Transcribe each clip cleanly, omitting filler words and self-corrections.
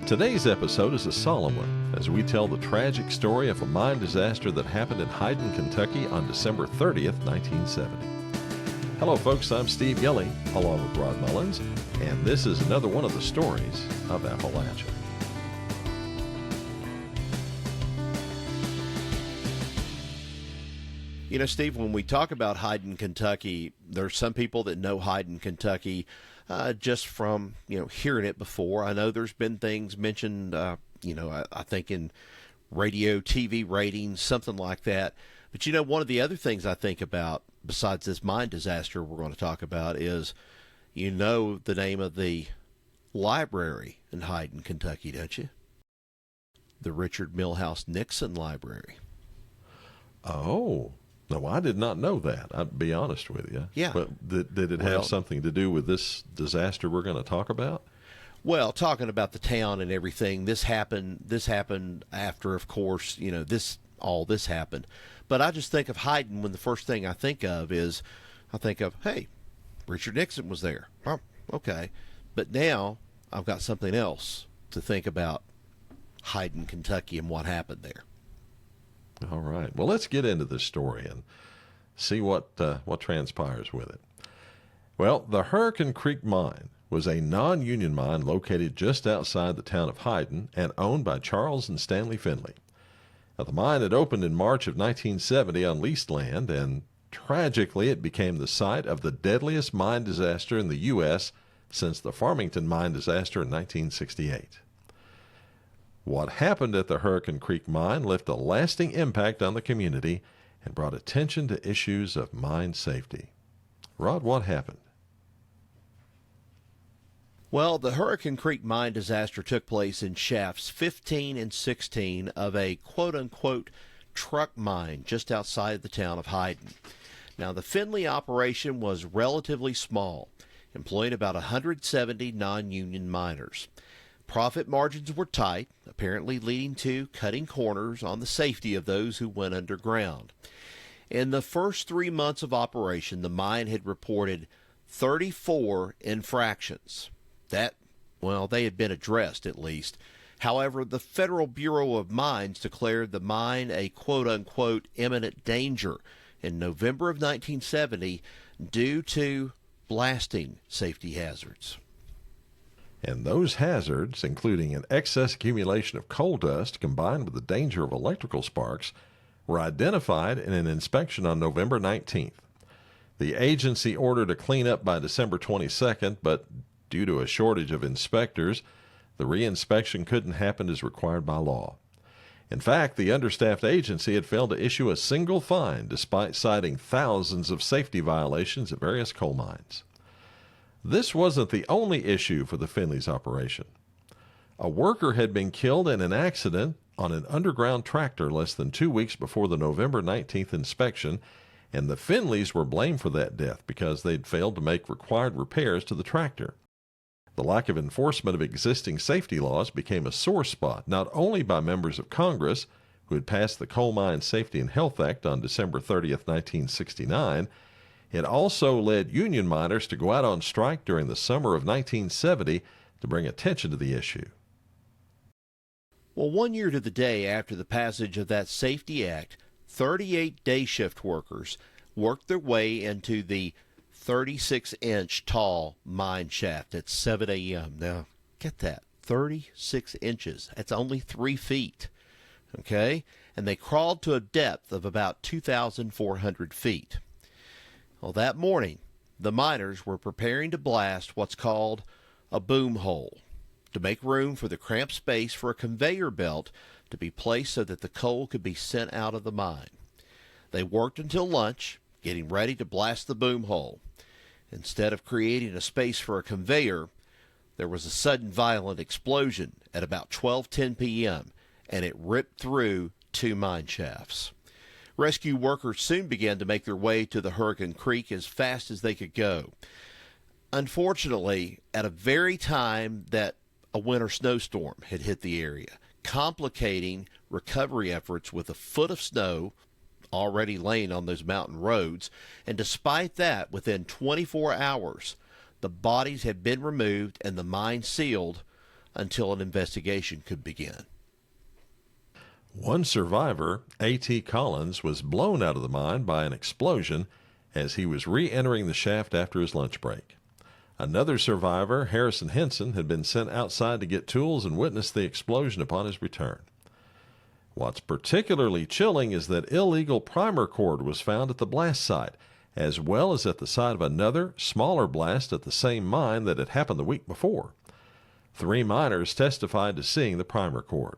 Today's episode is a solemn one as we tell the tragic story of a mine disaster that happened in Hyden, Kentucky on December 30th, 1970. Hello folks, I'm Steve Yelly along with Rod Mullins, and this is another one of the stories of Appalachia. You know, Steve, when we talk about Hyden, Kentucky, there's some people that know Hyden, Kentucky just from, hearing it before. I know there's been things mentioned, I think in radio, TV ratings, something like that. But, one of the other things I think about, besides this mine disaster we're going to talk about, is, the name of the library in Hyden, Kentucky, don't you? The Richard Milhous Nixon Library. Oh, no, I did not know that. I'll be honest with you. Yeah. But did it have something to do with this disaster we're going to talk about? Well, talking about the town and everything, this happened after, of course, all this happened. But I just think of Hyden when the first thing I think of is, hey, Richard Nixon was there. Oh, okay. But now I've got something else to think about Hyden, Kentucky, and what happened there. All right. Well, let's get into this story and see what transpires with it. Well, the Hurricane Creek Mine was a non-union mine located just outside the town of Hyden and owned by Charles and Stanley Finley. Now, the mine had opened in March of 1970 on leased land, and tragically it became the site of the deadliest mine disaster in the U.S. since the Farmington mine disaster in 1968. What happened at the Hurricane Creek Mine left a lasting impact on the community and brought attention to issues of mine safety. Rod, what happened? Well, the Hurricane Creek Mine disaster took place in shafts 15 and 16 of a quote-unquote truck mine just outside the town of Hyden. Now, the Finley operation was relatively small, employing about 170 non-union miners. Profit margins were tight, apparently leading to cutting corners on the safety of those who went underground. In the first 3 months of operation, the mine had reported 34 infractions. They had been addressed at least. However, the Federal Bureau of Mines declared the mine a quote-unquote imminent danger in November of 1970 due to blasting safety hazards. And those hazards, including an excess accumulation of coal dust combined with the danger of electrical sparks, were identified in an inspection on November 19th. The agency ordered a cleanup by December 22nd, but due to a shortage of inspectors, the reinspection couldn't happen as required by law. In fact, the understaffed agency had failed to issue a single fine despite citing thousands of safety violations at various coal mines. This wasn't the only issue for the Finley's operation. A worker had been killed in an accident on an underground tractor less than 2 weeks before the November 19th inspection, and the Finleys were blamed for that death because they'd failed to make required repairs to the tractor. The lack of enforcement of existing safety laws became a sore spot not only by members of Congress, who had passed the Coal Mine Safety and Health Act on December 30th, 1969, it also led union miners to go out on strike during the summer of 1970 to bring attention to the issue. Well, 1 year to the day after the passage of that Safety Act, 38 day shift workers worked their way into the 36-inch tall mine shaft at 7 a.m. Now, get that, 36 inches. That's only 3 feet, okay? And they crawled to a depth of about 2,400 feet. Well, that morning, the miners were preparing to blast what's called a boom hole to make room for the cramped space for a conveyor belt to be placed so that the coal could be sent out of the mine. They worked until lunch, getting ready to blast the boom hole. Instead of creating a space for a conveyor, there was a sudden violent explosion at about 12:10 p.m., and it ripped through 2 mine shafts. Rescue workers soon began to make their way to the Hurricane Creek as fast as they could go. Unfortunately, at a very time that a winter snowstorm had hit the area, complicating recovery efforts with a foot of snow already laying on those mountain roads. And despite that, within 24 hours, the bodies had been removed and the mine sealed until an investigation could begin. One survivor, A.T. Collins, was blown out of the mine by an explosion as he was re-entering the shaft after his lunch break. Another survivor, Harrison Henson, had been sent outside to get tools and witnessed the explosion upon his return. What's particularly chilling is that illegal primer cord was found at the blast site, as well as at the site of another, smaller blast at the same mine that had happened the week before. 3 miners testified to seeing the primer cord.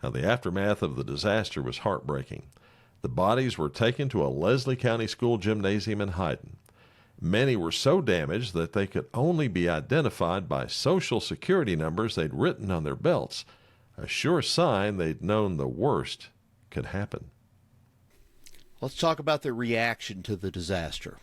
Now, the aftermath of the disaster was heartbreaking. The bodies were taken to a Leslie County School gymnasium in Hyden. Many were so damaged that they could only be identified by Social Security numbers they'd written on their belts, a sure sign they'd known the worst could happen. Let's talk about the reaction to the disaster.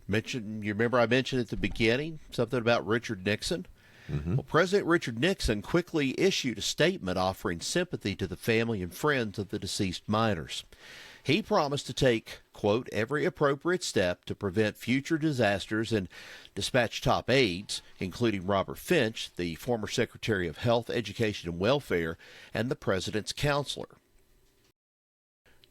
You remember I mentioned at the beginning something about Richard Nixon? Mm-hmm. Well, President Richard Nixon quickly issued a statement offering sympathy to the family and friends of the deceased miners. He promised to take, quote, every appropriate step to prevent future disasters and dispatch top aides, including Robert Finch, the former Secretary of Health, Education, and Welfare, and the President's counselor.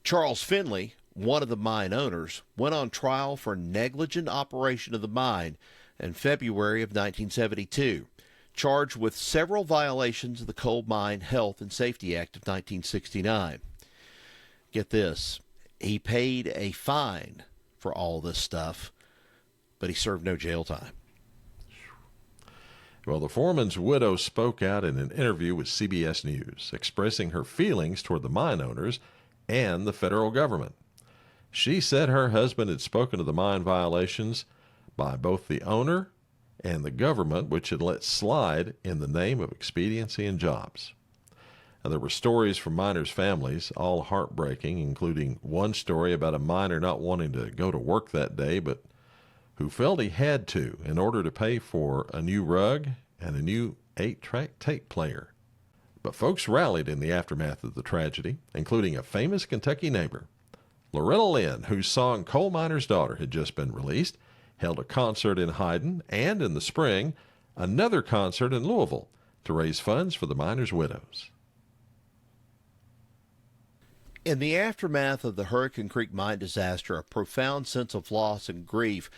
Charles Finley, one of the mine owners, went on trial for negligent operation of the mine in February of 1972, charged with several violations of the Coal Mine Health and Safety Act of 1969. Get this, he paid a fine for all this stuff, but he served no jail time. Well, the foreman's widow spoke out in an interview with CBS News, expressing her feelings toward the mine owners and the federal government. She said her husband had spoken of the mine violations by both the owner and the government, which had let slide in the name of expediency and jobs. Now, there were stories from miners' families, all heartbreaking, including one story about a miner not wanting to go to work that day, but who felt he had to in order to pay for a new rug and a new 8-track tape player. But folks rallied in the aftermath of the tragedy, including a famous Kentucky neighbor. Loretta Lynn, whose song Coal Miner's Daughter had just been released, held a concert in Hyden and, in the spring, another concert in Louisville to raise funds for the miners' widows. In the aftermath of the Hurricane Creek mine disaster, a profound sense of loss and grief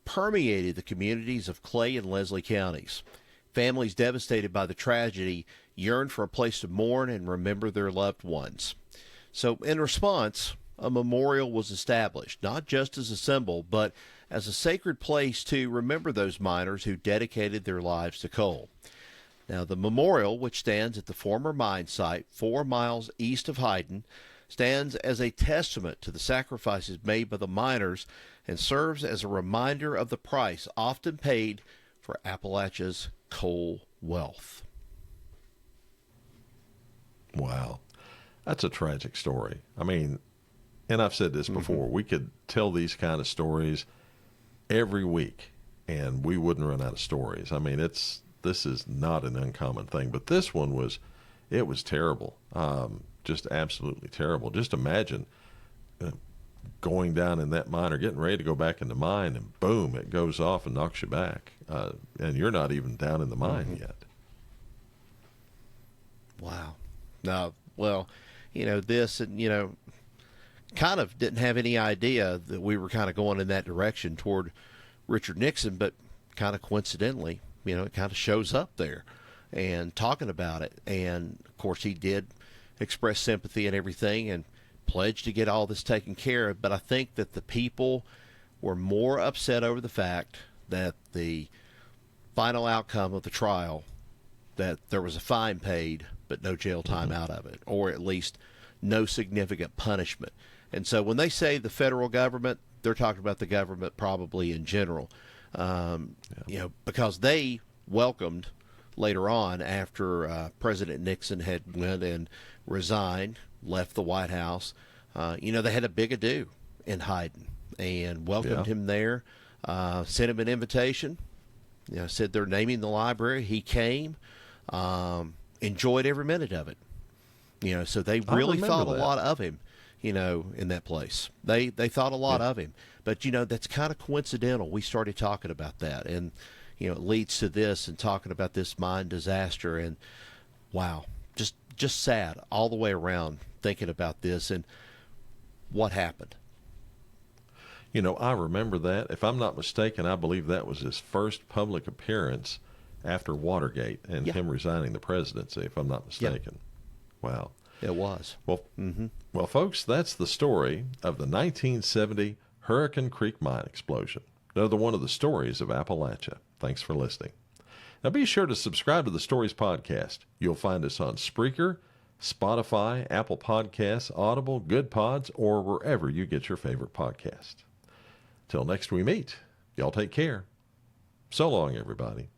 permeated the communities of Clay and Leslie counties. Families devastated by the tragedy yearned for a place to mourn and remember their loved ones. So, in response, a memorial was established, not just as a symbol, but as a sacred place to remember those miners who dedicated their lives to coal. Now, the memorial, which stands at the former mine site 4 miles east of Hyden, stands as a testament to the sacrifices made by the miners and serves as a reminder of the price often paid for Appalachia's coal wealth. Wow. That's a tragic story. I mean, and I've said this before, we could tell these kind of stories every week and we wouldn't run out of stories. I mean, this is not an uncommon thing, but this one was terrible. Just absolutely terrible. Just imagine going down in that mine or getting ready to go back in the mine and boom, it goes off and knocks you back. And you're not even down in the mine yet. Wow. Now, well, this, and, kind of didn't have any idea that we were kind of going in that direction toward Richard Nixon, but kind of coincidentally, it kind of shows up there and talking about it. And of course he did express sympathy and everything and pledged to get all this taken care of. But I think that the people were more upset over the fact that the final outcome of the trial, that there was a fine paid, but no jail time out of it, or at least no significant punishment. And so when they say the federal government, they're talking about the government probably in general, because they welcomed later on after President Nixon had went and resigned, left the White House. They had a big ado in Hyden and welcomed him there, sent him an invitation, said they're naming the library. He came, enjoyed every minute of it. So they really thought a lot of him, in that place. They thought a lot of him. But, that's kind of coincidental. We started talking about that. And, it leads to this, and talking about this mine disaster. And wow, just sad all the way around thinking about this and what happened. I remember that. If I'm not mistaken, I believe that was his first public appearance after Watergate and Yeah. him resigning the presidency, if I'm not mistaken. Wow. It was. Well, folks, that's the story of the 1970 Hurricane Creek mine explosion. Another one of the stories of Appalachia. Thanks for listening. Now be sure to subscribe to the Stories Podcast. You'll find us on Spreaker, Spotify, Apple Podcasts, Audible, Good Pods, or wherever you get your favorite podcast. Till next we meet, y'all take care. So long, everybody.